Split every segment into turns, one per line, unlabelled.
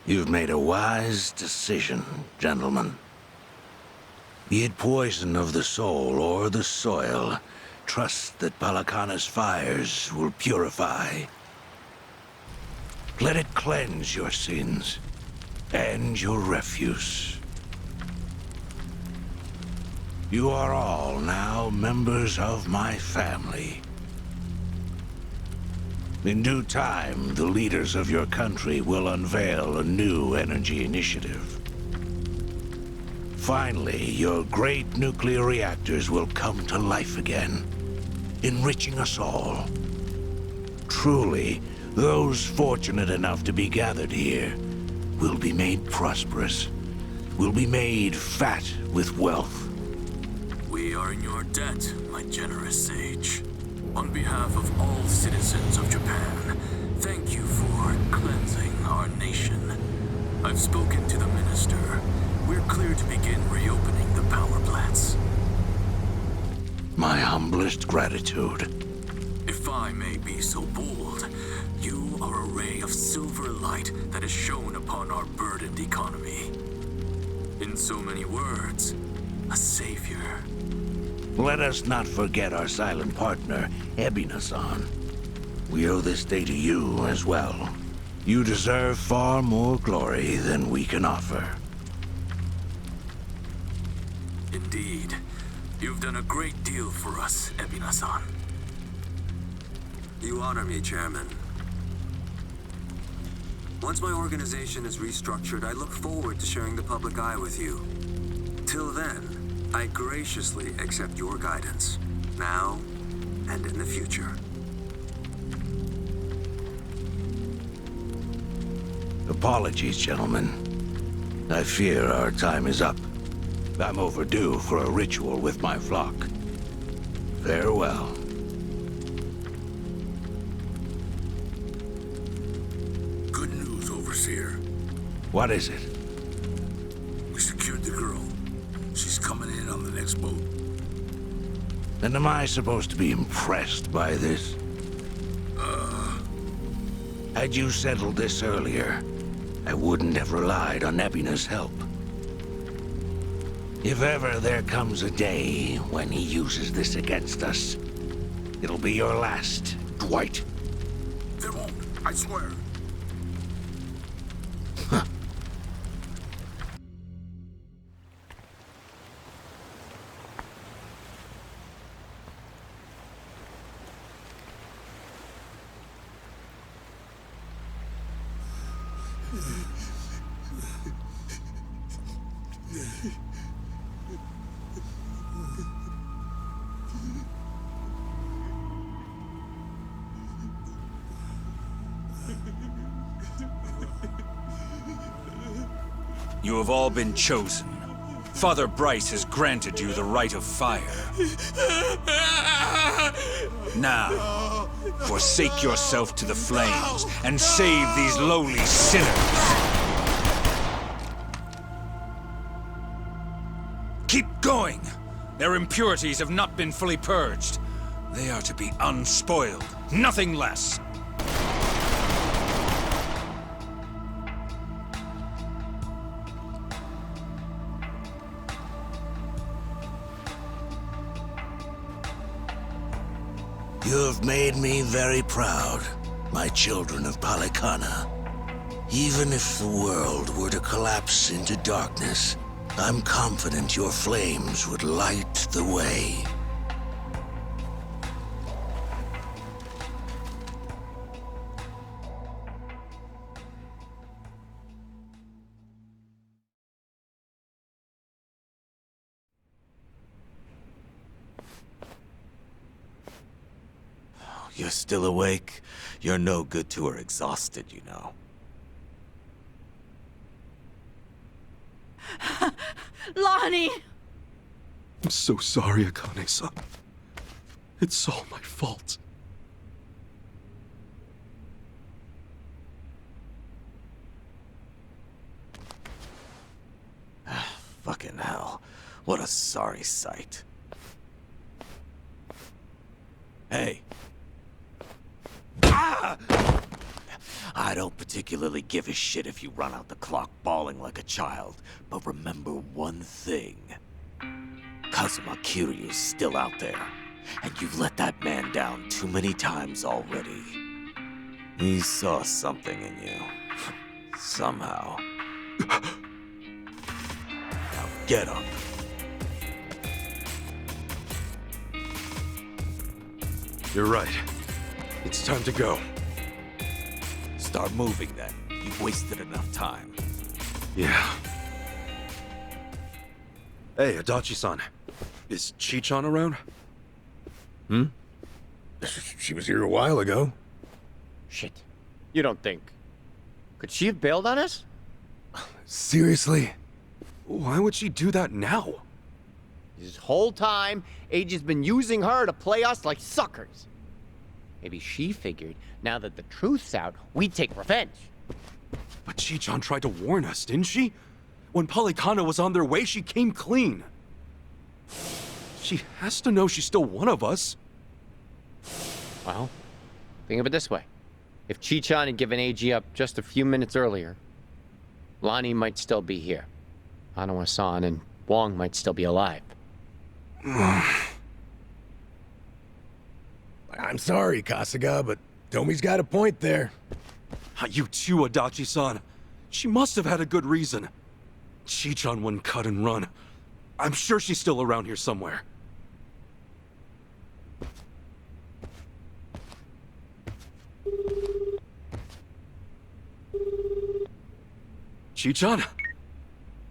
You've made a wise decision, gentlemen. Be it poison of the soul or the soil, trust that Palakana's fires will purify. Let it cleanse your sins and your refuse. You are all now members of my family. In due time, the leaders of your country will unveil a new energy initiative. Finally, your great nuclear reactors will come to life again, enriching us all. Truly, those fortunate enough to be gathered here will be made prosperous, will be made fat with wealth.
We are in your debt, my generous sage. On behalf of all citizens of Japan, thank you for cleansing our nation. I've spoken to the minister. We're clear to begin reopening the power plants.
My humblest gratitude.
If I may be so bold, you are a ray of silver light that has shone upon our burdened economy. In so many words, a savior.
Let us not forget our silent partner, Ebina-san. We owe this day to you as well. You deserve far more glory than we can offer.
Indeed. You've done a great deal for us, Ebina-san.
You honor me, Chairman. Once my organization is restructured, I look forward to sharing the public eye with you. Till then, I graciously accept your guidance, now and in the future.
Apologies, gentlemen. I fear our time is up. I'm overdue for a ritual with my flock. Farewell.
Good news, Overseer.
What is it?
We secured the girl. She's coming in on the next boat.
And am I supposed to be impressed by this? Had you settled this earlier, I wouldn't have relied on Ebina's help. If ever there comes a day when he uses this against us, it'll be your last, Dwight.
There won't, I swear.
You have all been chosen. Father Bryce has granted you the right of fire. Now, forsake yourself to the flames and save these lowly sinners. Keep going! Their impurities have not been fully purged. They are to be unspoiled, nothing less.
You have made me very proud, my children of Palikana. Even if the world were to collapse into darkness, I'm confident your flames would light the way.
You're still awake? You're no good to her exhausted, you know.
Lonnie!
I'm so sorry, Akane-san. It's all my fault.
Fucking hell. What a sorry sight. Hey. Ah! I don't particularly give a shit if you run out the clock bawling like a child, but remember one thing. Kazuma Kiryu's still out there, and you've let that man down too many times already. He saw something in you. Somehow. Now get up.
You're right. It's time to go.
Start moving then. You've wasted enough time.
Yeah. Hey, Adachi-san. Is Chi-chan around?
She was here a while ago.
Shit. You don't think... Could she have bailed on us?
Seriously?
Why would she do that now?
This whole time, Eiji's been using her to play us like suckers. Maybe she figured, now that the truth's out, we'd take revenge.
But Chi-chan tried to warn us, didn't she? When Polycana was on their way, she came clean. She has to know she's still one of us.
Well, think of it this way. If Chi-chan had given Eiji up just a few minutes earlier, Lonnie might still be here. Hanawa-san and Wong might still be alive.
I'm sorry, Kasuga, but Tomi's got a point there.
You too, Adachi-san. She must have had a good reason. Chi-chan wouldn't cut and run. I'm sure she's still around here somewhere. Chi-chan?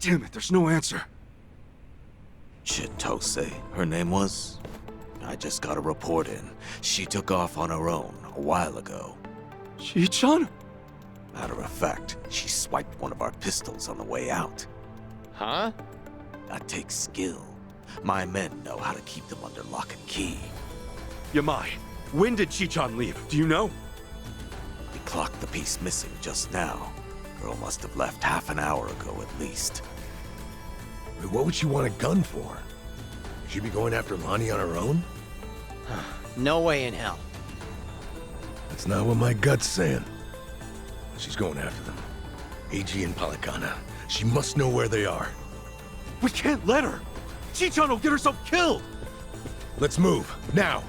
Damn it, there's no answer.
Chitose, her name was? I just got a report in. She took off on her own a while ago.
Chi-chan?
Matter of fact, she swiped one of our pistols on the way out.
Huh?
That takes skill. My men know how to keep them under lock and key.
Yamai, when did Chi-chan leave? Do you know?
We clocked the piece missing just now. Girl must have left half an hour ago at least.
But what would she want a gun for? Would she be going after Lonnie on her own?
No way in hell.
That's not what my gut's saying. She's going after them. Eiji and Polycana. She must know where they are.
We can't let her! Chi-chan will get herself killed!
Let's move, now!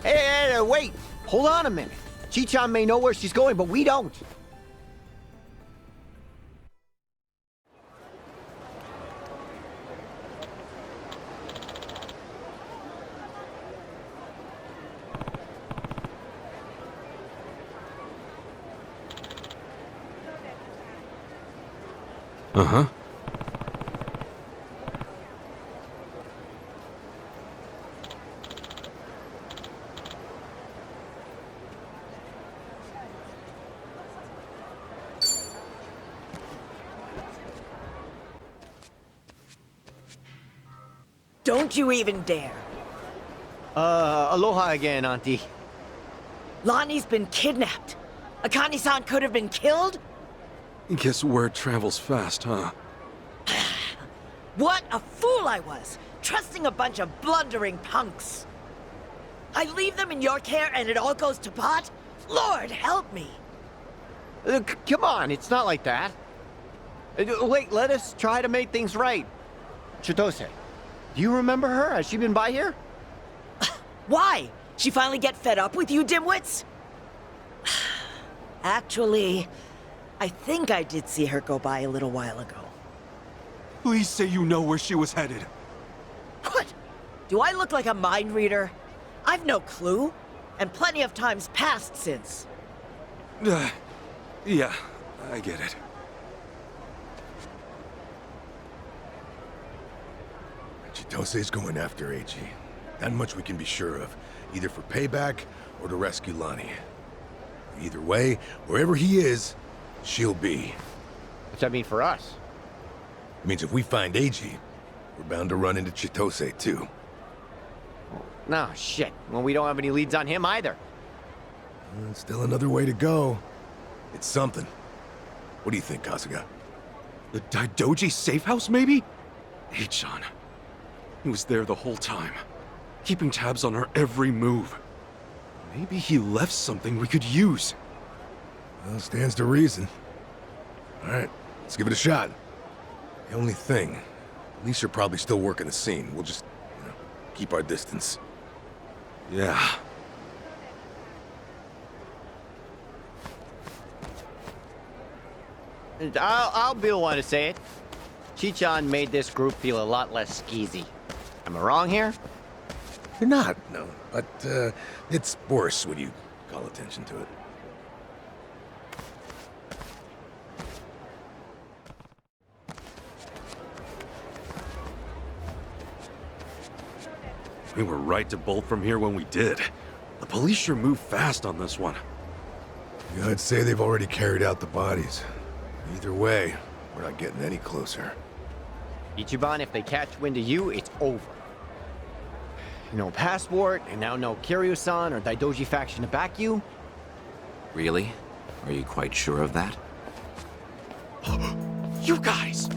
Hey, wait! Hold on a minute. Chi-chan may know where she's going, but we don't.
Uh-huh.
Don't you even dare.
Aloha again, Auntie.
Lonnie's been kidnapped. Akane-san could have been killed?
Guess word travels fast, huh?
What a fool I was, trusting a bunch of blundering punks. I leave them in your care and it all goes to pot? Lord, help me.
Come on, it's not like that. Wait, let us try to make things right. Chitose, do you remember her? Has she been by here?
Why? She finally get fed up with you dimwits? Actually, I think I did see her go by a little while ago.
Please say you know where she was headed.
What? Do I look like a mind reader? I've no clue, and plenty of times passed since.
Yeah, I get it.
Chitose's going after Eiji. That much we can be sure of, either for payback or to rescue Lonnie. Either way, wherever he is, she'll be.
What's that mean for us?
It means if we find Eiji, we're bound to run into Chitose too.
No, shit. Well, we don't have any leads on him either.
Still another way to go. It's something. What do you think, Kasuga?
The Daidoji safe house, maybe? Eichan. He was there the whole time, keeping tabs on her every move. Maybe he left something we could use.
Well, stands to reason. Alright, let's give it a shot. The only thing, police are probably still working the scene. We'll just, keep our distance.
Yeah.
I'll be the one to say it. Chi-chan made this group feel a lot less skeezy. Am I wrong here?
You're not, no. But, it's worse when you call attention to it.
We were right to bolt from here when we did. The police sure moved fast on this one.
Yeah, I'd say they've already carried out the bodies. Either way, we're not getting any closer.
Ichiban, if they catch wind of you, it's over. No passport, and now no Kiryu-san or Daidoji faction to back you.
Really? Are you quite sure of that?
You guys!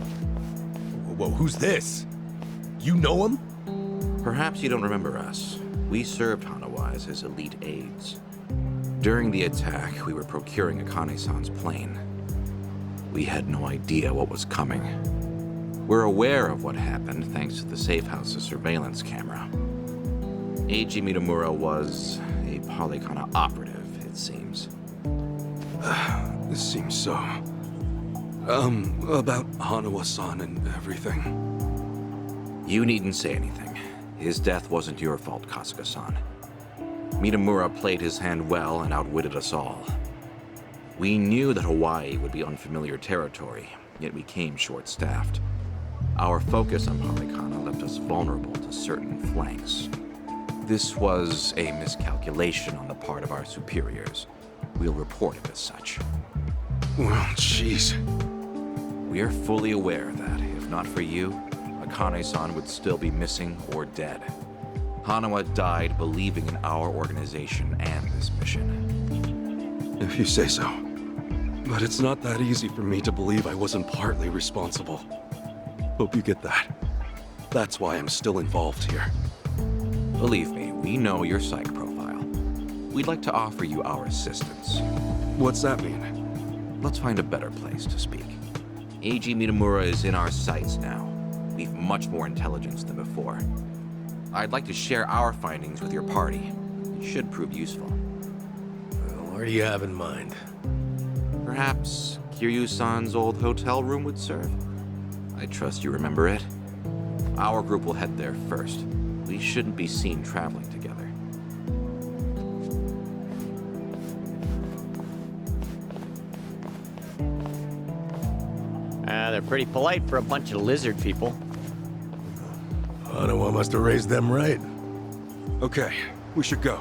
Whoa, who's this? You know him?
Perhaps you don't remember us. We served Hanawa as his elite aides. During the attack, we were procuring Akane-san's plane. We had no idea what was coming. We're aware of what happened thanks to the safe house's surveillance camera. Eiji Mitamura was a Polycana operative, it seems.
This seems so... about Hanawa-san and everything.
You needn't say anything. His death wasn't your fault, Kasuga-san. Mitamura played his hand well and outwitted us all. We knew that Hawaii would be unfamiliar territory, yet we came short-staffed. Our focus on Polycana left us vulnerable to certain flanks. This was a miscalculation on the part of our superiors. We'll report it as such.
Well, jeez.
We are fully aware that, if not for you, Akane-san would still be missing or dead. Hanawa died believing in our organization and this mission.
If you say so. But it's not that easy for me to believe I wasn't partly responsible. Hope you get that. That's why I'm still involved here.
Believe me, we know your psych profile. We'd like to offer you our assistance.
What's that mean?
Let's find a better place to speak. Eiji Mitamura is in our sights now. We've much more intelligence than before. I'd like to share our findings with your party. It should prove useful.
Well, what do you have in mind?
Perhaps Kiryu-san's old hotel room would serve? I trust you remember it. Our group will head there first. We shouldn't be seen traveling together.
They're pretty polite for a bunch of lizard people.
Hanawa must have raised them right.
Okay, we should go.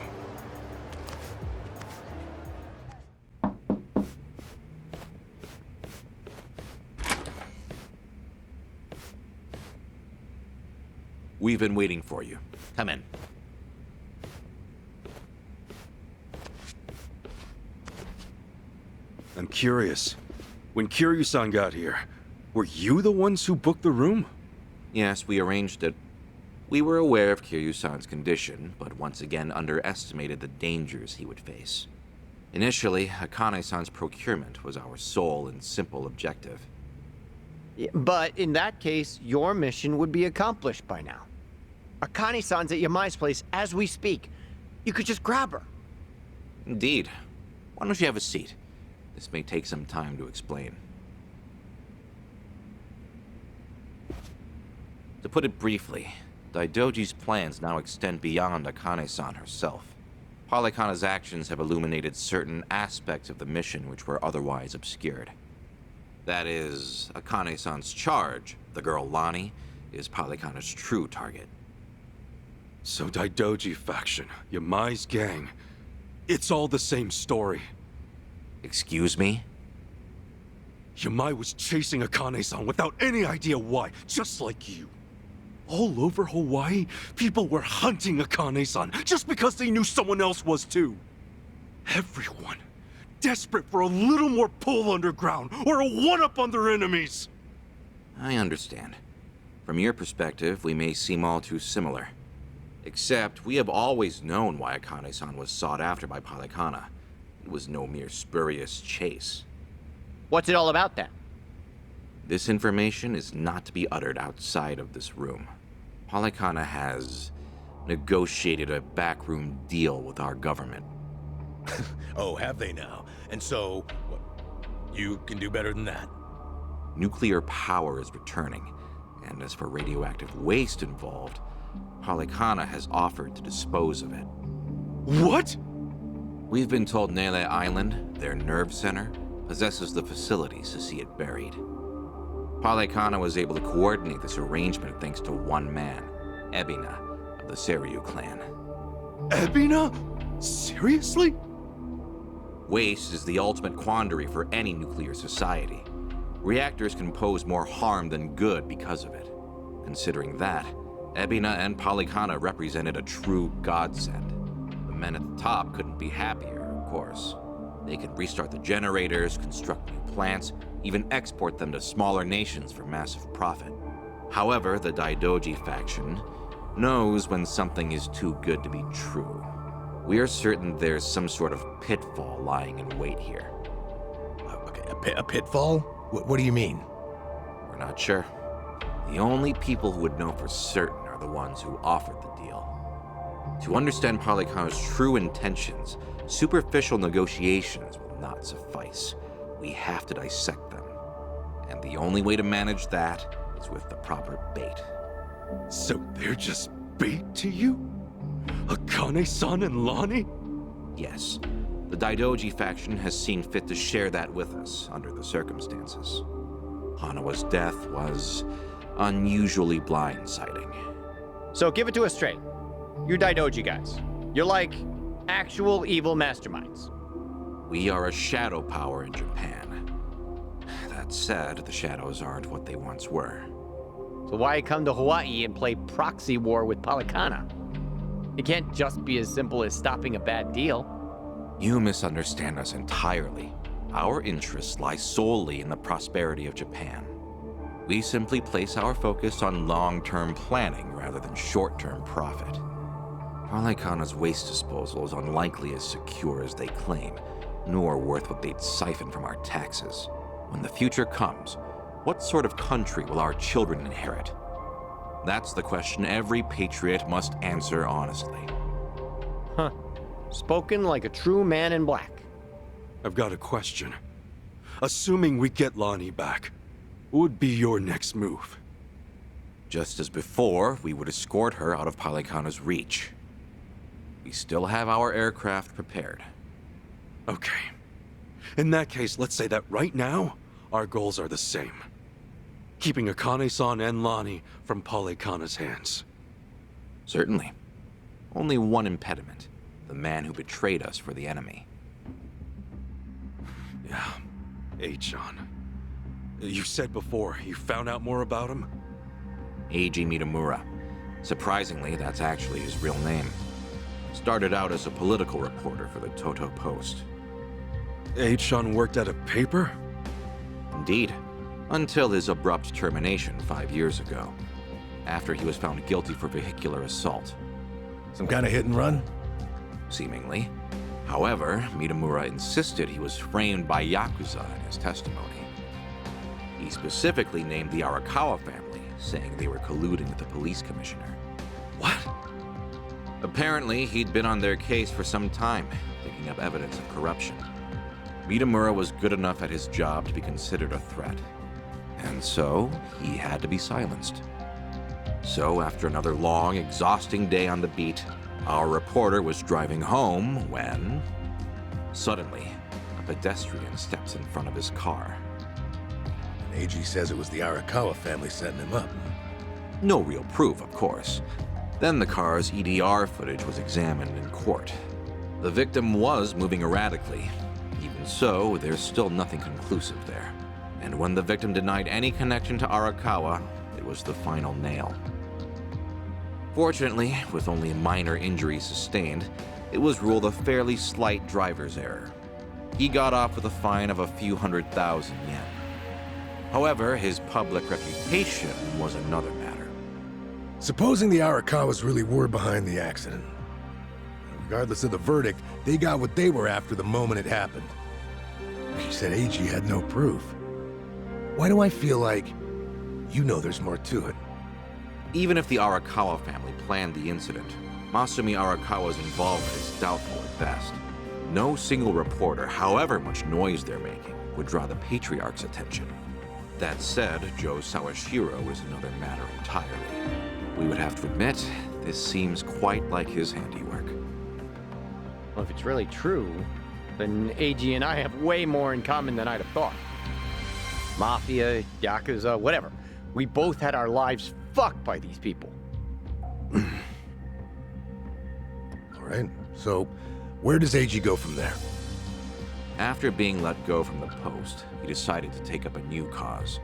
We've been waiting for you. Come in.
I'm curious. When Kiryu-san got here, were you the ones who booked the room?
Yes, we arranged it. We were aware of Kiryu-san's condition, but once again underestimated the dangers he would face. Initially, Akane-san's procurement was our sole and simple objective.
Yeah, but in that case, your mission would be accomplished by now. Akane-san's at Yamai's place as we speak. You could just grab her.
Indeed. Why don't you have a seat? This may take some time to explain. To put it briefly, Daidoji's plans now extend beyond Akane-san herself. Polycana's actions have illuminated certain aspects of the mission which were otherwise obscured. That is, Akane-san's charge, the girl Lani, is Polycana's true target.
So Daidoji faction, Yamai's gang, it's all the same story.
Excuse me?
Yamai was chasing Akane-san without any idea why, just like you. All over Hawaii, people were hunting Akane-san just because they knew someone else was too. Everyone, desperate for a little more pull underground or a one-up on their enemies.
I understand. From your perspective, we may seem all too similar. Except, we have always known why Akane-san was sought after by Polycana. It was no mere spurious chase.
What's it all about then?
This information is not to be uttered outside of this room. Polycana has negotiated a backroom deal with our government.
Oh, have they now? And so, what, you can do better than that?
Nuclear power is returning, and as for radioactive waste involved, Polycana has offered to dispose of it.
What?
We've been told Nele Island, their nerve center, possesses the facilities to see it buried. Polycana was able to coordinate this arrangement thanks to one man, Ebina, of the Seryu clan.
Ebina? Seriously?
Waste is the ultimate quandary for any nuclear society. Reactors can pose more harm than good because of it. Considering that, Ebina and Polycana represented a true godsend. The men at the top couldn't be happier, of course. They could restart the generators, construct new plants, even export them to smaller nations for massive profit. However, the Daidoji faction knows when something is too good to be true. We are certain there's some sort of pitfall lying in wait here.
Okay, a pitfall? What do you mean?
We're not sure. The only people who would know for certain are the ones who offered the deal. To understand Polycana's true intentions, superficial negotiations will not suffice. We have to dissect them. And the only way to manage that is with the proper bait.
So they're just bait to you? Akane-san and Lani?
Yes. The Daidoji faction has seen fit to share that with us under the circumstances. Hanawa's death was unusually blindsiding.
So give it to us straight. You're Daidoji guys. You're like actual evil masterminds.
We are a shadow power in Japan. That said, the shadows aren't what they once were.
So why come to Hawaii and play proxy war with Polycana? It can't just be as simple as stopping a bad deal.
You misunderstand us entirely. Our interests lie solely in the prosperity of Japan. We simply place our focus on long-term planning rather than short-term profit. Polycana's waste disposal is unlikely as secure as they claim, nor worth what they'd siphon from our taxes. When the future comes, what sort of country will our children inherit? That's the question every patriot must answer honestly.
Huh. Spoken like a true man in black.
I've got a question. Assuming we get Lani back, what would be your next move?
Just as before, we would escort her out of Polycana's reach. We still have our aircraft prepared.
Okay. In that case, let's say that right now, our goals are the same. Keeping Akane-san and Lani from Polycana's hands.
Certainly. Only one impediment. The man who betrayed us for the enemy.
Yeah. Eichan. You said before, you found out more about him?
Eiji Mitamura. Surprisingly, that's actually his real name. Started out as a political reporter for the Toto Post.
Eichan worked at a paper?
Indeed. Until his abrupt termination 5 years ago. After he was found guilty for vehicular assault.
Some kind of hit and run?
Seemingly. However, Mitamura insisted he was framed by Yakuza in his testimony. He specifically named the Arakawa family, saying they were colluding with the police commissioner.
What?
Apparently, he'd been on their case for some time, picking up evidence of corruption. Mitamura was good enough at his job to be considered a threat. And so, he had to be silenced. So, after another long, exhausting day on the beat, our reporter was driving home when... Suddenly, a pedestrian steps in front of his car.
And AG says it was the Arakawa family setting him up.
No real proof, of course. Then the car's EDR footage was examined in court. The victim was moving erratically. Even so, there's still nothing conclusive there. And when the victim denied any connection to Arakawa, it was the final nail. Fortunately, with only minor injuries sustained, it was ruled a fairly slight driver's error. He got off with a fine of a few 100,000 yen. However, his public reputation was another matter.
Supposing the Arakawas really were behind the accident, Regardless of the verdict, they got what they were after the moment it happened. She said AG had no proof. Why do I feel like you know there's more to it?
Even if the Arakawa family planned the incident, Masumi Arakawa's involvement is doubtful at best. No single reporter, however much noise they're making, would draw the Patriarch's attention. That said, Joe Sawashiro is another matter entirely. We would have to admit, this seems quite like his handiwork.
Well, if it's really true, then AG and I have way more in common than I'd have thought. Mafia, Yakuza, whatever. We both had our lives fucked by these people.
Alright, so where does AG go from there?
After being let go from the post, he decided to take up a new cause.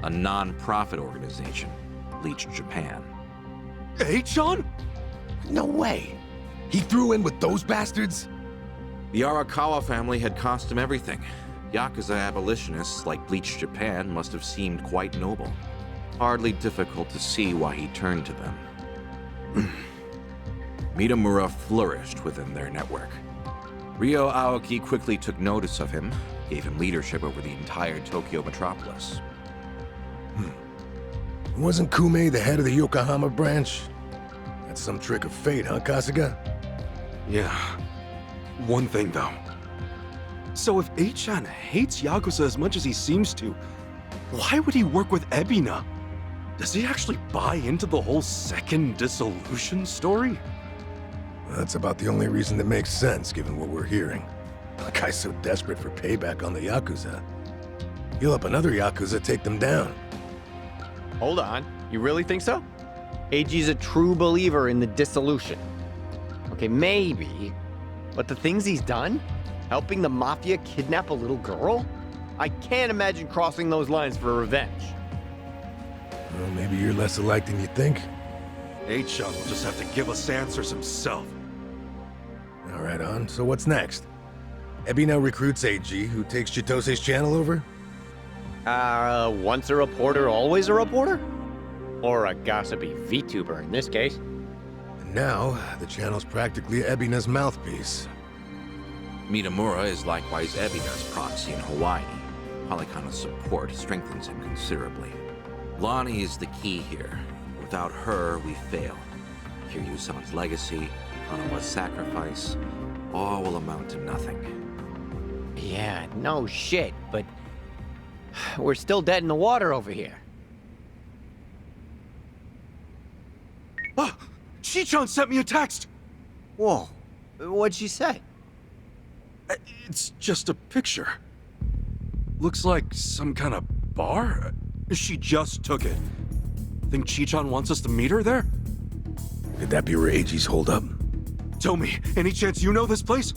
A non-profit organization, Bleach Japan.
H-Chan? No way! He threw in with those bastards?
The Arakawa family had cost him everything. Yakuza abolitionists like Bleach Japan must have seemed quite noble. Hardly difficult to see why he turned to them. Mitamura flourished within their network. Ryo Aoki quickly took notice of him, gave him leadership over the entire Tokyo metropolis.
Wasn't Kume the head of the Yokohama branch? That's some trick of fate, huh, Kasuga?
Yeah. One thing, though. So if H-Chan hates Yakuza as much as he seems to, why would he work with Ebina? Does he actually buy into the whole second dissolution story?
That's about the only reason that makes sense, given what we're hearing. A guy's so desperate for payback on the Yakuza. He'll help another Yakuza take them down.
Hold on, you really think so? AG's a true believer in the dissolution. Okay, maybe, but the things he's done? Helping the Mafia kidnap a little girl? I can't imagine crossing those lines for revenge.
Well, maybe you're less alike than you think.
H-Chan will just have to give us answers himself.
All right, On. So what's next? Ebi now recruits AG, who takes Chitose's channel over?
Once a reporter, always a reporter? Or a gossipy VTuber in this case.
And now, the channel's practically Ebina's mouthpiece.
Mitamura is likewise Ebina's proxy in Hawaii. Polycona's support strengthens him considerably. Lonnie is the key here. Without her, we fail. Kiryu-san's legacy, Hanawa's sacrifice, all will amount to nothing.
Yeah, no shit, but we're still dead in the water over here.
Ah! Chi-chan sent me a text!
Whoa, what'd she say?
It's just a picture. Looks like some kind of bar? She just took it. Think Chi-chan wants us to meet her there?
Could that be where AG's hold up?
Tell me, any chance you know this place?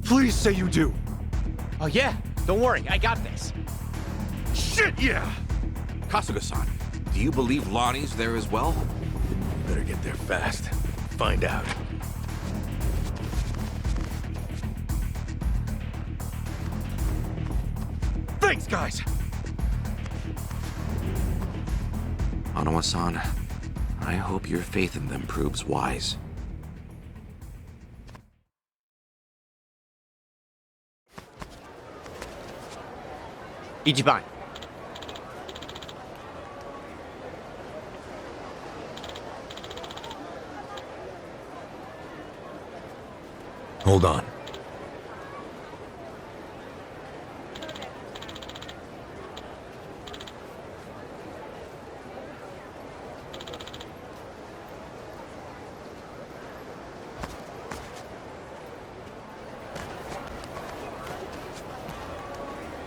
Please say you do.
Oh yeah, don't worry, I got this.
Shit, yeah!
Kasuga-san, do you believe Lonnie's there as well?
Better get there fast. Find out.
Thanks, guys!
Hanawa-san, I hope your faith in them proves wise.
Ichiban.
Hold on.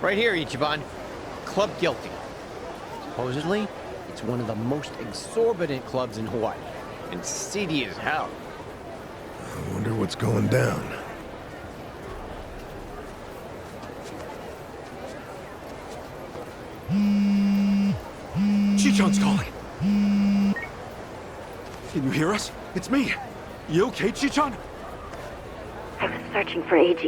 Right here, Ichiban. Club Guilty. Supposedly, it's one of the most exorbitant clubs in Hawaii. And seedy as hell.
I wonder what's going down.
Chi-chan's calling. Can you hear us? It's me. You okay, Chi-chan?
I was searching for AG.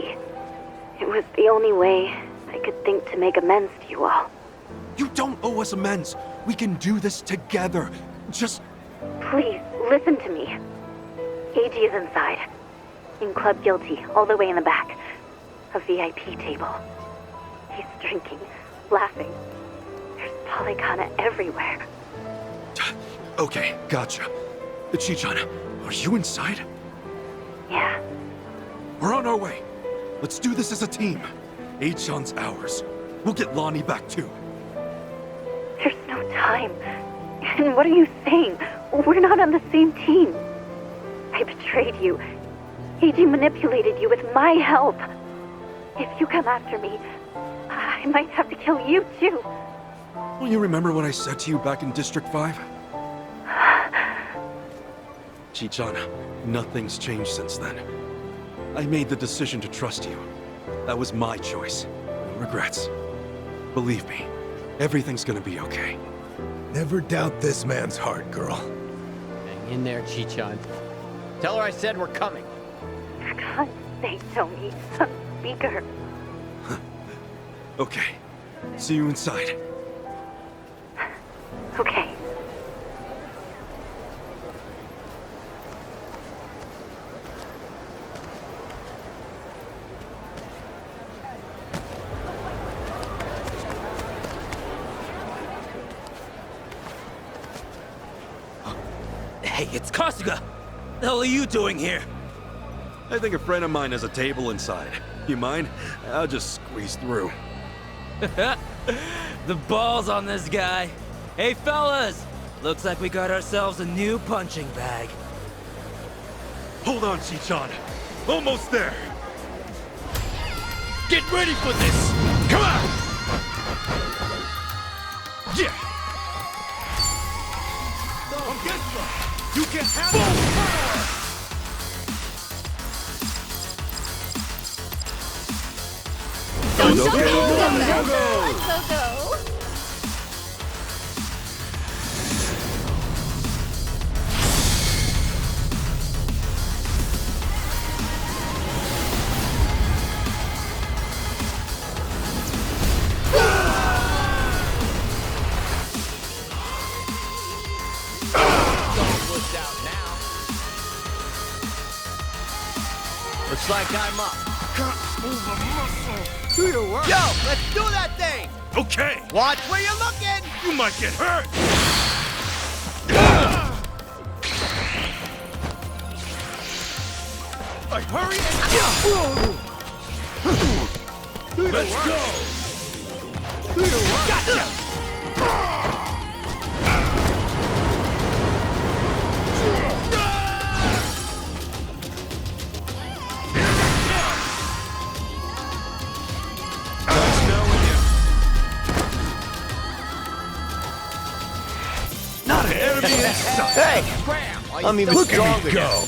It was the only way I could think to make amends to you all.
You don't owe us amends. We can do this together. Just...
Please, listen to me. AG is inside. In Club Guilty, all the way in the back. A VIP table. He's drinking, laughing. There's polygona everywhere.
Okay, gotcha. Chi-chan, are you inside?
Yeah.
We're on our way. Let's do this as a team. A-chan's ours. We'll get Lonnie back too.
There's no time. And what are you saying? We're not on the same team. I betrayed you. AG manipulated you with my help. If you come after me, I might have to kill you too.
Well, you remember what I said to you back in District 5? Chi-chan, nothing's changed since then. I made the decision to trust you. That was my choice. No regrets. Believe me, everything's gonna be okay.
Never doubt this man's heart, girl.
Hang in there, Chi-chan. Tell her I said we're coming.
For God's sake, Tony. On speaker.
Okay. See you inside.
Okay.
Hey, it's Kasuga! The hell are you doing here?
I think a friend of mine has a table inside. You mind? I'll just squeeze through.
The balls on this guy. Hey, fellas! Looks like we got ourselves a new punching bag.
Hold on, Chi-chan. Almost there.
Get ready for this! Come on!
Yeah! You can handle power!
Go!
Looks like I'm up.
Can't move a muscle.
Do your work. Yo, let's do that thing!
Okay!
Watch where you're looking!
You might get hurt!
I hurry and...
Let's go!
Gotcha!
Not an enemy in sight!
Hey! I'm even stronger now.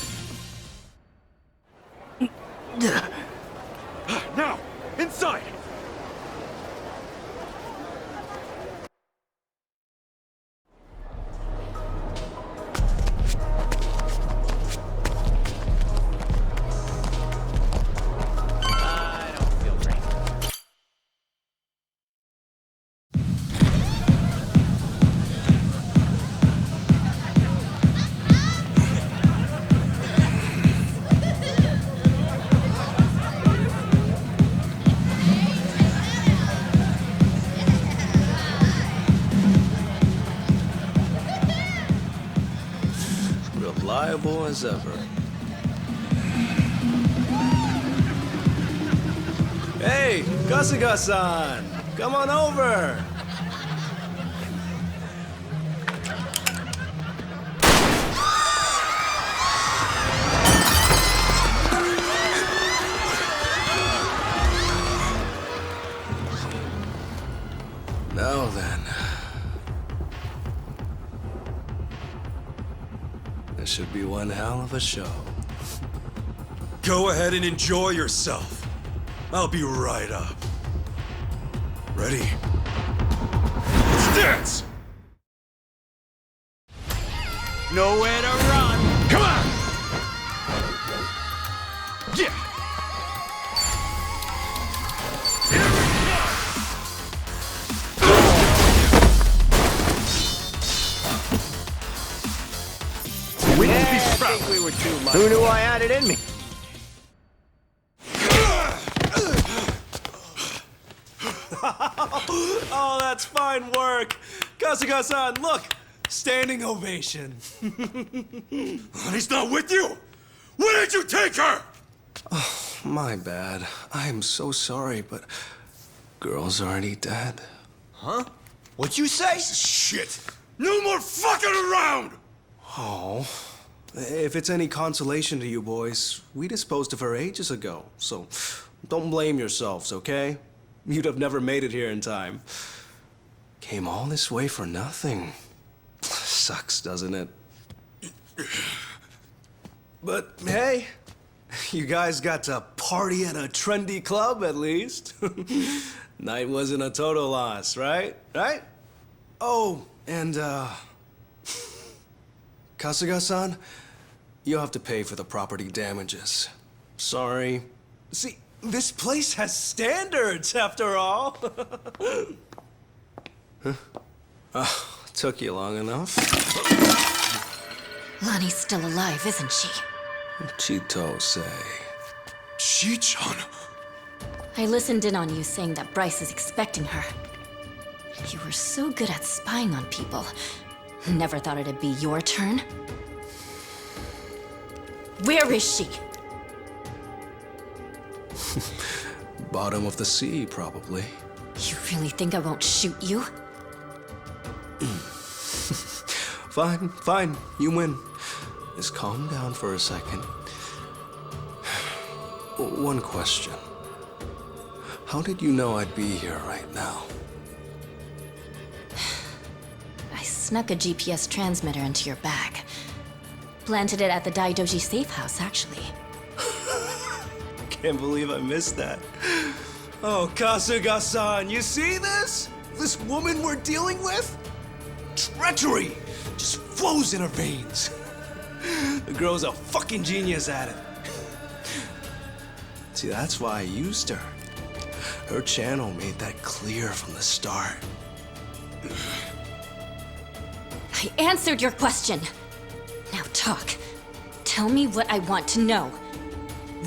Now, inside!
I don't feel great.
Reliable as ever. Hey, Kasuga-san! Come on over! Now then. This should be one hell of a show.
Go ahead and enjoy yourself. I'll be right up. Ready? Let's dance!
Nowhere to run!
Come on! Yeah!
We think we were too much. Who knew I had it in me?
Oh, that's fine work. Kasuga-san, look. Standing ovation.
He's not with you? Where did you take her?
Oh, my bad. I am so sorry, but girl's already dead.
Huh? What'd you say?
Shit. No more fucking around!
Oh. If it's any consolation to you boys, we disposed of her ages ago, so don't blame yourselves, okay? You'd have never made it here in time. Came all this way for nothing. Sucks, doesn't it? But hey, you guys got to party at a trendy club at least. Night wasn't a total loss, right? Right? Oh, and Kasuga-san, you'll have to pay for the property damages. Sorry. See, this place has standards, after all. Huh? Took you long enough.
Lonnie's still alive, isn't she?
Chito-say.
Chi-chan?
I listened in on you saying that Bryce is expecting her. You were so good at spying on people. Never thought it'd be your turn. Where is she?
Bottom of the sea, probably.
You really think I won't shoot you?
Fine, you win. Just calm down for a second. One question. How did you know I'd be here right now?
I snuck a GPS transmitter into your bag. Planted it at the Daidoji safe house, actually.
Can't believe I missed that. Oh, Kasuga-san, you see this? This woman we're dealing with? Treachery just flows in her veins. The girl's a fucking genius at it. See, that's why I used her. Her channel made that clear from the start.
I answered your question. Now talk. Tell me what I want to know.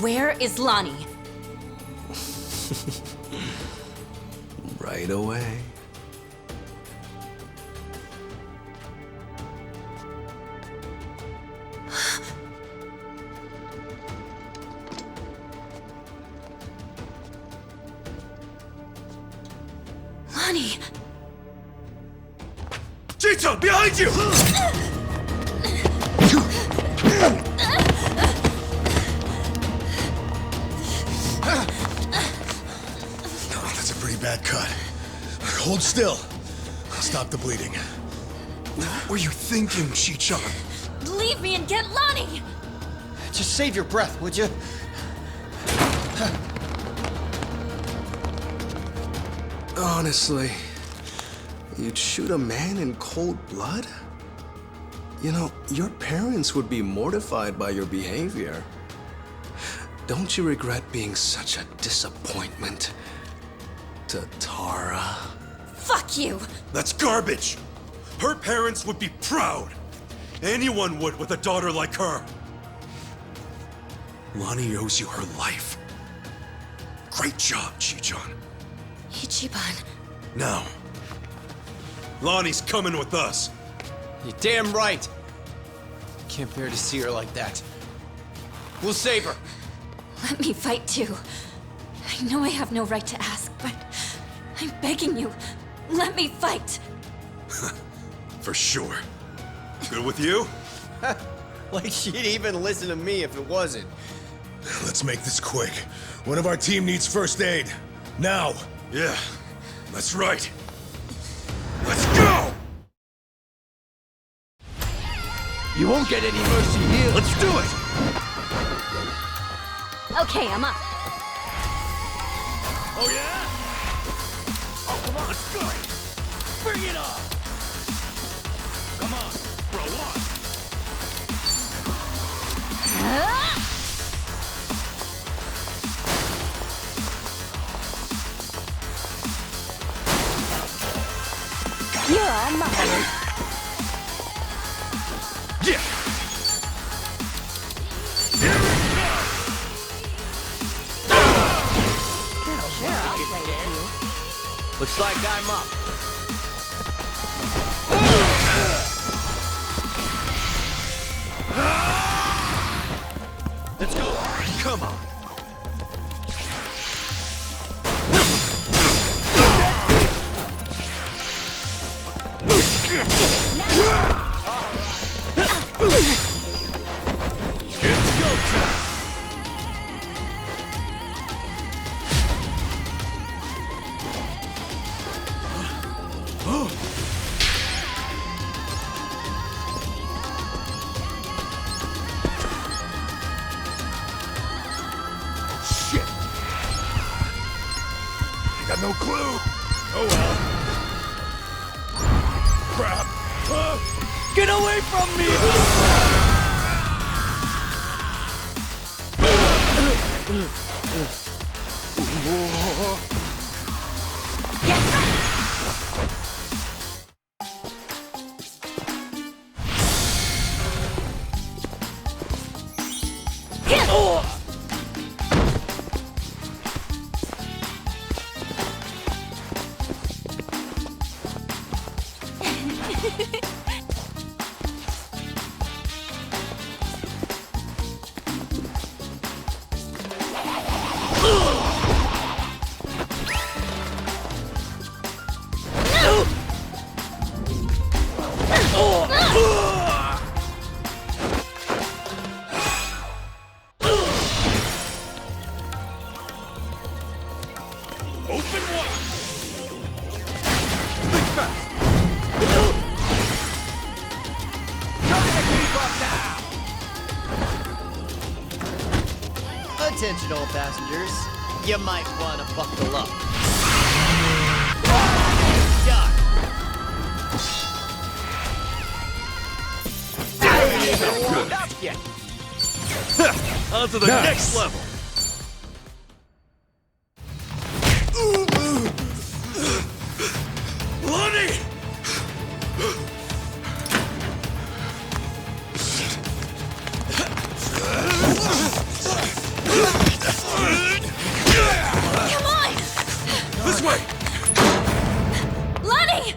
Where is Lonnie?
Right away.
Lonnie!
Chito, behind you!
That's a pretty bad cut. Hold still. I'll stop the bleeding. What were you thinking, Chi-chan?
Leave me and get Lonnie!
Just save your breath, would you?
Honestly, you'd shoot a man in cold blood? You know, your parents would be mortified by your behavior. Don't you regret being such a disappointment to Tara?
Fuck you!
That's garbage! Her parents would be proud! Anyone would with a daughter like her! Lonnie owes you her life. Great job, Chi-chan.
Ichiban.
Now, Lonnie's coming with us.
You're damn right. Can't bear to see her like that. We'll save her.
Let me fight too. I know I have no right to ask, but I'm begging you, let me fight.
For sure. Good with you?
Like she'd even listen to me if it wasn't.
Let's make this quick. One of our team needs first aid. Now!
Yeah, that's right. Let's go!
You won't get any mercy here.
Let's do it!
Okay, I'm up.
Oh yeah? Oh, come on, let's go! Bring it on! Come on, bro, on!
You're on mine.
Yeah!
Looks like I'm up.
Let's go. Come on. It's go time.
Shit! I got no clue. Oh well. Crap.
Get away from me!
Attention, all passengers. You might want to buckle up.
On to the next level. Lonnie!
Come on!
This way!
Lonnie!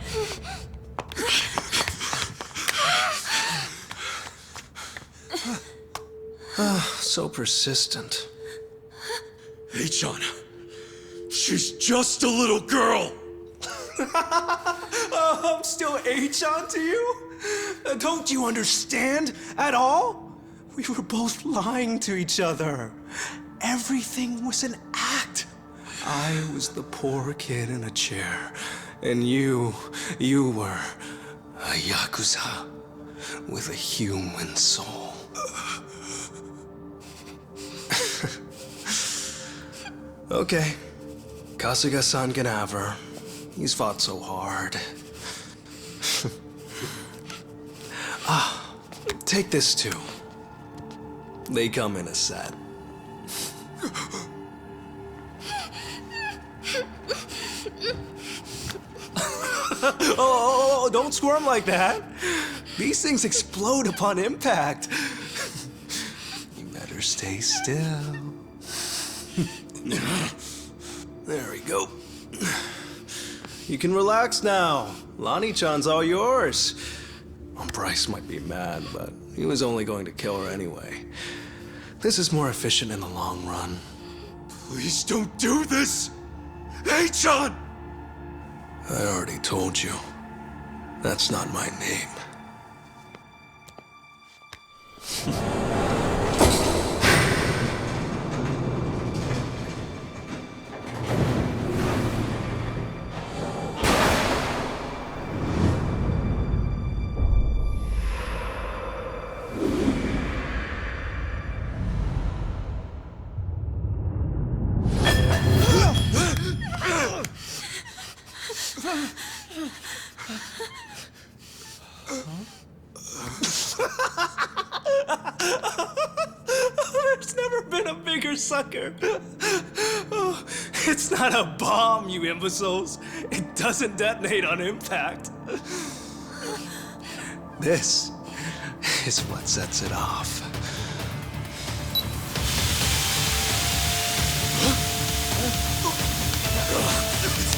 So persistent.
H-on. She's just a little girl.
I'm still H-on to you? Don't you understand at all? We were both lying to each other. Everything was an act. I was the poor kid in a chair, and you were a Yakuza with a human soul. Okay, Kasuga-san can have her. He's fought so hard. Take this too. They come in a set. Oh, don't squirm like that. These things explode upon impact. You better stay still. There we go. You can relax now. Lonnie-chan's all yours. Well, Bryce might be mad, but he was only going to kill her anyway. This is more efficient in the long run.
Please don't do this! H-on!
I already told you. That's not my name. There's never been a bigger sucker. Oh, it's not a bomb, you imbeciles. It doesn't detonate on impact. This is what sets it off.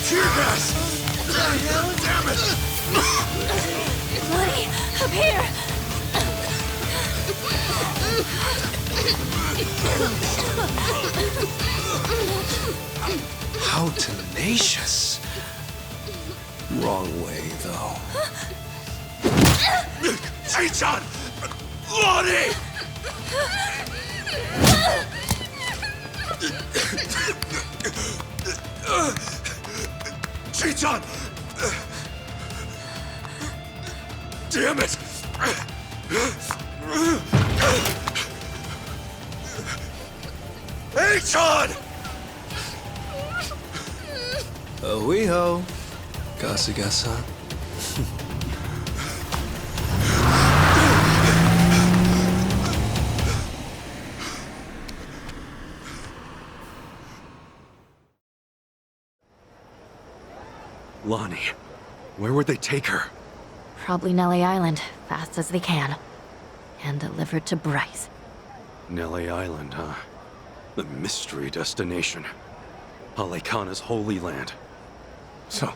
Tear gas! Damn it!
Lonnie, up here!
How tenacious. Wrong way, though.
Chichan! Lonnie! Chichan! Damn it! Chichan!
Oiho, Kasuga-san.
Lonnie, where would they take her?
Probably Nelly Island, fast as they can. And delivered to Bryce.
Nelly Island, huh? The mystery destination. Alekana's holy land.
So,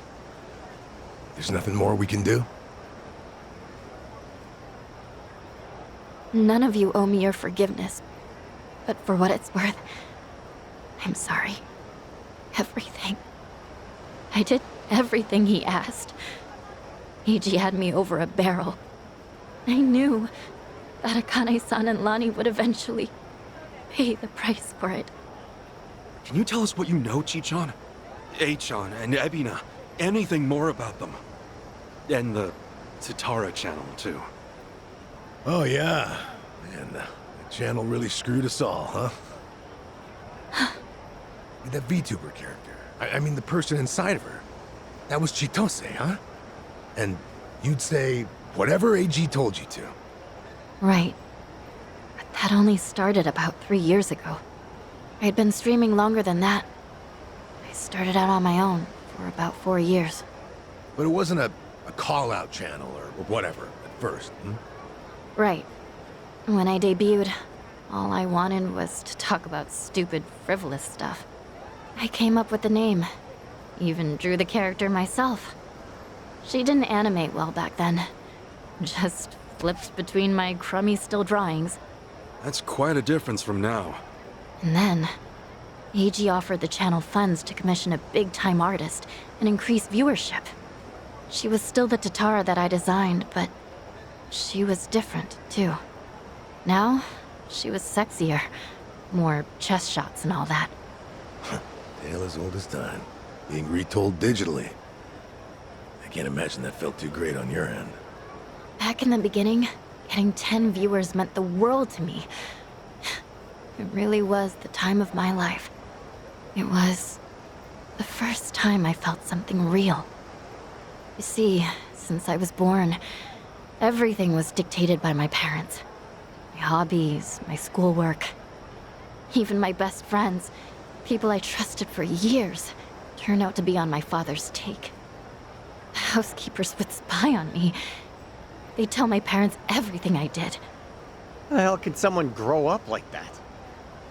there's nothing more we can do?
None of you owe me your forgiveness. But for what it's worth, I'm sorry. Everything. I did everything he asked. Eiji had me over a barrel. I knew that Akane-san and Lani would eventually pay the price for it.
Can you tell us what you know, Chichan? Achan and Ebina. Anything more about them? And the Tatara channel, too.
Oh, yeah. Man, the channel really screwed us all, huh? That VTuber character. I mean, the person inside of her. That was Chitose, huh? And you'd say whatever AG told you to.
Right. But that only started about 3 years ago. I'd been streaming longer than that. I started out on my own for about 4 years.
But it wasn't a call-out channel or whatever at first, hmm?
Right. When I debuted, all I wanted was to talk about stupid, frivolous stuff. I came up with the name. Even drew the character myself. She didn't animate well back then. Just flipped between my crummy still drawings.
That's quite a difference from now.
And then, AG offered the channel funds to commission a big-time artist and increase viewership. She was still the Tatara that I designed, but she was different, too. Now, she was sexier. More chest shots and all that.
Tale as old as time. Being retold digitally. I can't imagine that felt too great on your end.
Back in the beginning, getting 10 viewers meant the world to me. It really was the time of my life. It was the first time I felt something real. You see, since I was born, everything was dictated by my parents. My hobbies, my schoolwork, even my best friends, people I trusted for years, turned out to be on my father's take. The housekeepers would spy on me. They'd tell my parents everything I did.
How the hell can someone grow up like that?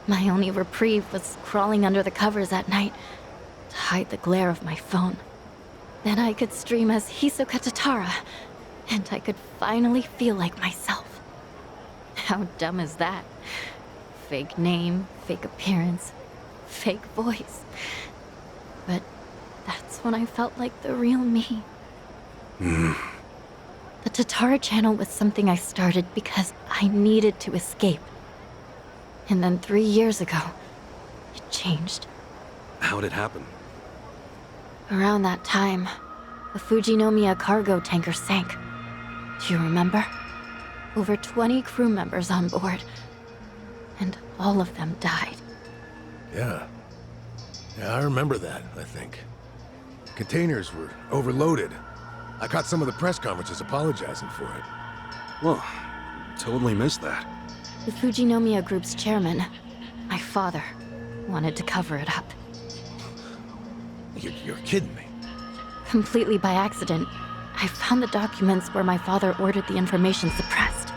My only reprieve was crawling under the covers at night to hide the glare of my phone. Then I could stream as Hisoka Tatara, and I could finally feel like myself. How dumb is that? Fake name, fake appearance, fake voice. But that's when I felt like the real me. The Tatara channel was something I started because I needed to escape. And then 3 years ago, it changed.
How'd it happen?
Around that time, the Fujinomiya cargo tanker sank. Do you remember? Over 20 crew members on board. And all of them died.
Yeah. Yeah, I remember that, I think. Containers were overloaded. I caught some of the press conferences apologizing for it.
Well, totally missed that.
The Fujinomiya Group's chairman, my father, wanted to cover it up.
You're kidding me.
Completely by accident, I found the documents where my father ordered the information suppressed.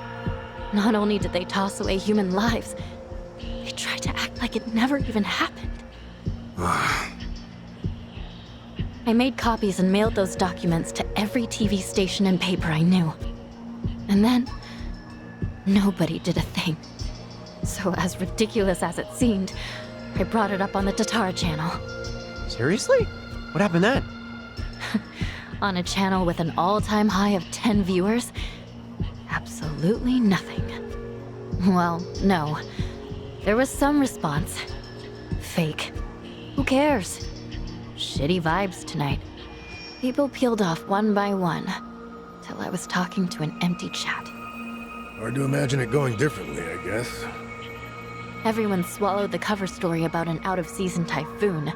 Not only did they toss away human lives, they tried to act like it never even happened. I made copies and mailed those documents to every TV station and paper I knew. And then, nobody did a thing. So as ridiculous as it seemed, I brought it up on the Tatara channel.
Seriously? What happened then?
On a channel with an all-time high of 10 viewers, absolutely nothing. Well, no. There was some response. Fake. Who cares? Shitty vibes tonight. People peeled off one by one, till I was talking to an empty chat.
Hard to imagine it going differently, I guess.
Everyone swallowed the cover story about an out-of-season typhoon.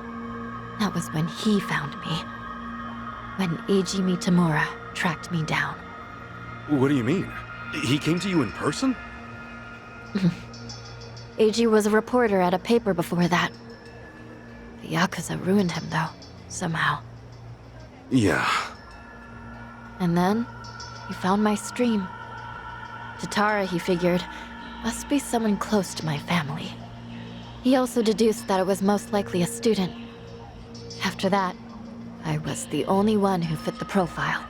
That was when he found me. When Eiji Mitamura tracked me down.
What do you mean? He came to you in person?
Eiji was a reporter at a paper before that. The Yakuza ruined him, though, somehow.
Yeah.
And then, he found my stream. Tatara, he figured, must be someone close to my family. He also deduced that it was most likely a student. After that, I was the only one who fit the profile.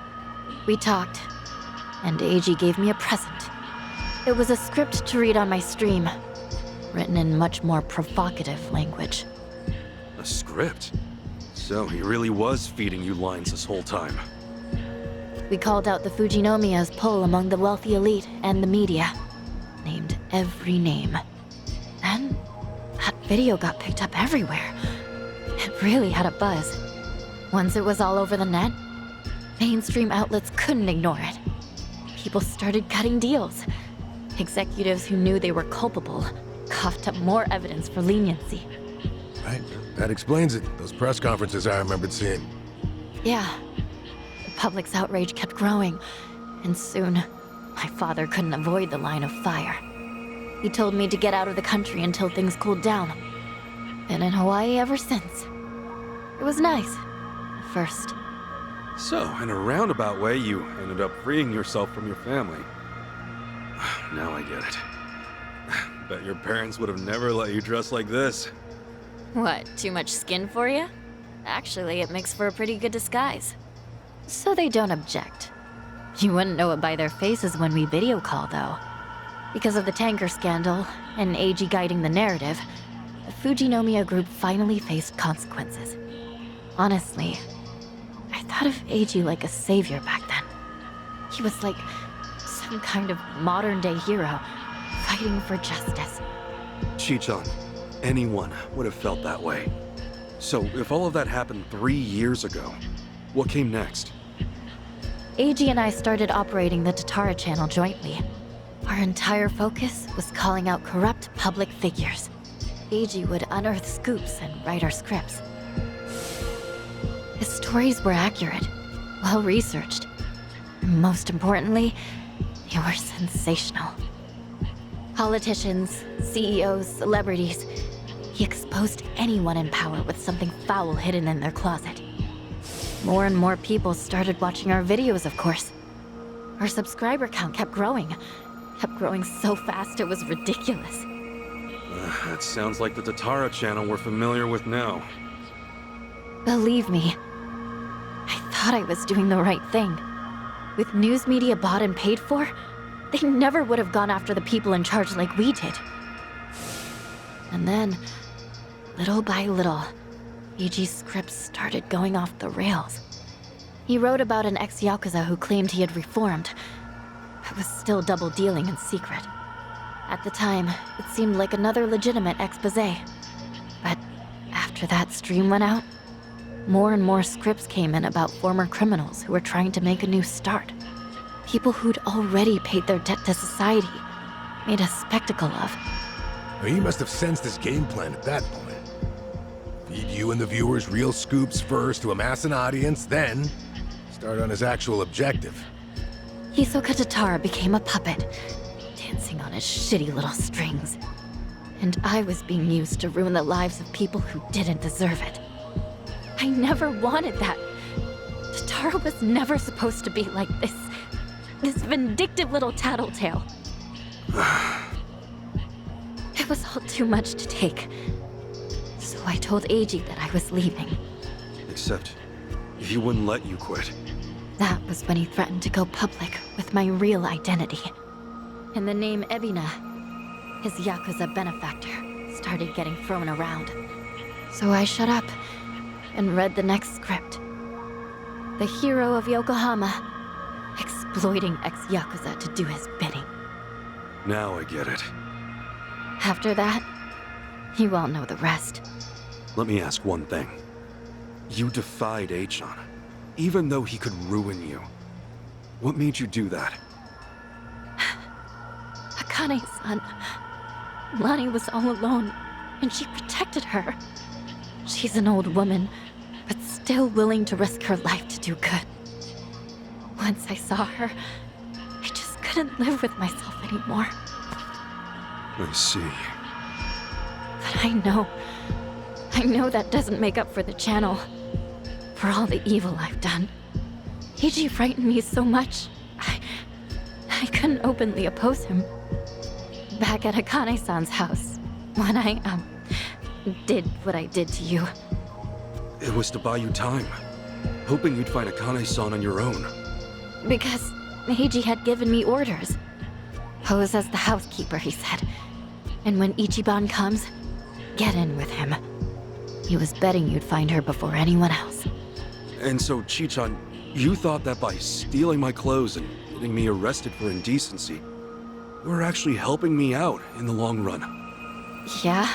We talked, and Eiji gave me a present. It was a script to read on my stream, written in much more provocative language.
A script? So he really was feeding you lines this whole time.
We called out the Fujinomiya's pull among the wealthy elite and the media. Named every name. Then, that video got picked up everywhere. It really had a buzz. Once it was all over the net, mainstream outlets couldn't ignore it. People started cutting deals. Executives who knew they were culpable coughed up more evidence for leniency.
Right, that explains it. Those press conferences I remembered seeing.
Yeah. The public's outrage kept growing, and soon, my father couldn't avoid the line of fire. He told me to get out of the country until things cooled down. Been in Hawaii ever since. It was nice. At first.
So, in a roundabout way, you ended up freeing yourself from your family. Now I get it. Bet your parents would have never let you dress like this.
What, too much skin for you? Actually, it makes for a pretty good disguise. So they don't object. You wouldn't know it by their faces when we video call, though. Because of the tanker scandal, and Eiji guiding the narrative, the Fujinomiya group finally faced consequences. Honestly, I thought of Eiji like a savior back then. He was like some kind of modern-day hero, fighting for justice.
Chi-chan, anyone would have felt that way. So, if all of that happened 3 years ago, what came next?
Eiji and I started operating the Tatara channel jointly. Our entire focus was calling out corrupt public figures. Eiji would unearth scoops and write our scripts. His stories were accurate, well-researched, and most importantly, they were sensational. Politicians, CEOs, celebrities, he exposed anyone in power with something foul hidden in their closet. More and more people started watching our videos, of course. Our subscriber count kept growing so fast it was ridiculous.
That sounds like the Tatara channel we're familiar with now.
Believe me, I thought I was doing the right thing. With news media bought and paid for, they never would have gone after the people in charge like we did. And then, little by little, Eiji's scripts started going off the rails. He wrote about an ex-Yakuza who claimed he had reformed, but was still double-dealing in secret. At the time, it seemed like another legitimate expose. But after that stream went out, more and more scripts came in about former criminals who were trying to make a new start. People who'd already paid their debt to society, made a spectacle of.
Well, he must have sensed his game plan at that point. Feed you and the viewers real scoops first to amass an audience, then start on his actual objective.
Hisoka Tatara became a puppet, dancing on his shitty little strings. And I was being used to ruin the lives of people who didn't deserve it. I never wanted that. Tatara was never supposed to be like this. This vindictive little tattletale. It was all too much to take. So I told Eiji that I was leaving.
Except, He wouldn't let you quit.
That was when he threatened to go public with my real identity. And the name Ebina, his Yakuza benefactor, started getting thrown around. So I shut up and read the next script. The hero of Yokohama, exploiting ex-Yakuza to do his bidding.
Now I get it.
After that, you all know the rest.
Let me ask one thing. You defied Achan, even though he could ruin you. What made you do that?
Akane-san. Lani was all alone, and she protected her. She's an old woman, but still willing to risk her life to do good. Once I saw her, I just couldn't live with myself anymore.
I see.
But I know that doesn't make up for the channel. For all the evil I've done. Eiji frightened me so much, I couldn't openly oppose him. Back at Akane-san's house, when I, did what I did to you.
It was to buy you time, hoping you'd find Akane-san on your own.
Because Eiji had given me orders. Pose as the housekeeper, he said. And when Ichiban comes, get in with him. He was betting you'd find her before anyone else.
And so, Chichan, you thought that by stealing my clothes and getting me arrested for indecency, you were actually helping me out in the long run.
Yeah,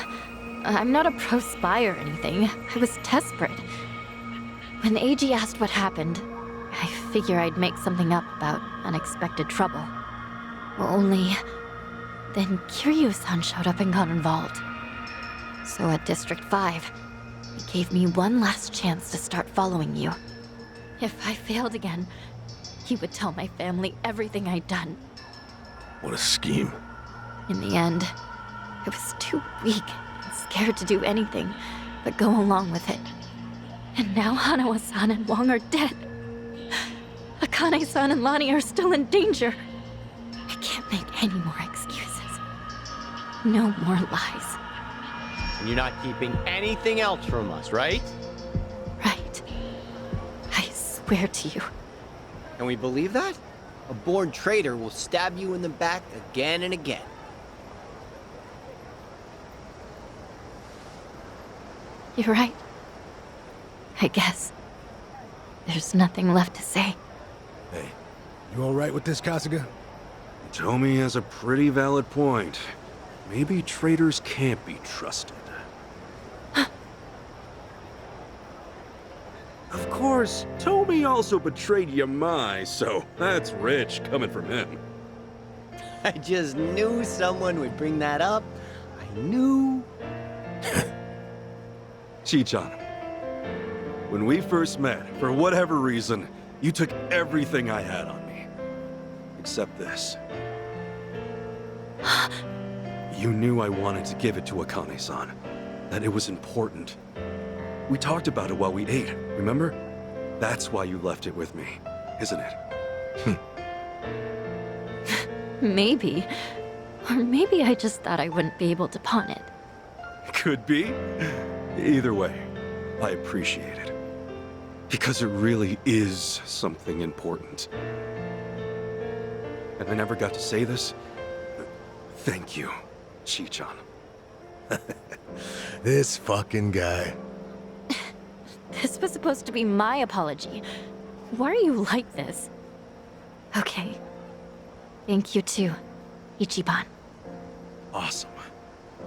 I'm not a pro spy or anything. I was desperate. When Eiji asked what happened, I figure I'd make something up about unexpected trouble. Only, then Kiryu-san showed up and got involved. So at District 5, he gave me one last chance to start following you. If I failed again, he would tell my family everything I'd done.
What a scheme.
In the end, I was too weak and scared to do anything but go along with it. And now Hanawa-san and Wong are dead. Akane-san and Lani are still in danger. I can't make any more excuses. No more lies.
And you're not keeping anything else from us, right?
Right. I swear to you.
And we believe that? A born traitor will stab you in the back again and again.
You're right. I guess. There's nothing left to say.
Hey, you alright with this, Kasuga?
Tomi has a pretty valid point. Maybe traitors can't be trusted. Of course, Tomi also betrayed Yamai, so that's rich coming from him.
I just knew someone would bring that up. I knew.
Chichan, when we first met, for whatever reason, you took everything I had on me. Except this. You knew I wanted to give it to Akane-san. That it was important. We talked about it while we ate, remember? That's why you left it with me, isn't it?
Maybe. Or maybe I just thought I wouldn't be able to pawn it.
Could be. Either way, I appreciate it. Because it really is something important. And I never got to say this. Thank you, Chichan.
This fucking guy.
This was supposed to be my apology. Why are you like this? Okay. Thank you too, Ichiban.
Awesome.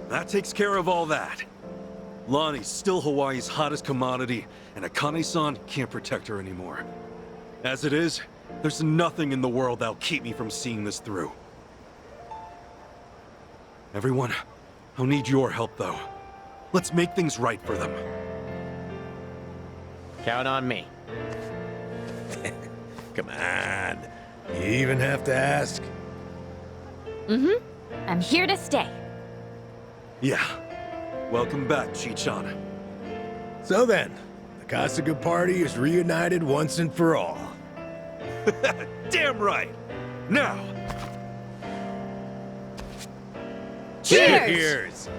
That takes care of all that. Lonnie's still Hawaii's hottest commodity, and Akane-san can't protect her anymore. As it is, there's nothing in the world that'll keep me from seeing this through. Everyone, I'll need your help though. Let's make things right for them.
Count on me.
Come on. You even have to ask?
Mm-hmm. I'm here to stay.
Yeah. Welcome back, Chichan.
So then, the Kasuga party is reunited once and for all.
Damn right! Now!
Cheers!
Cheers!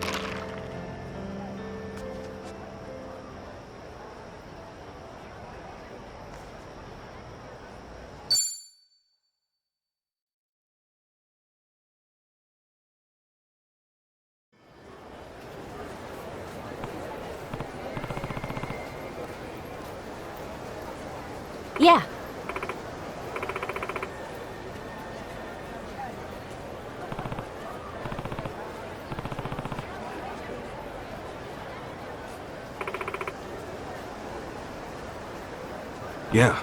Yeah.
Yeah.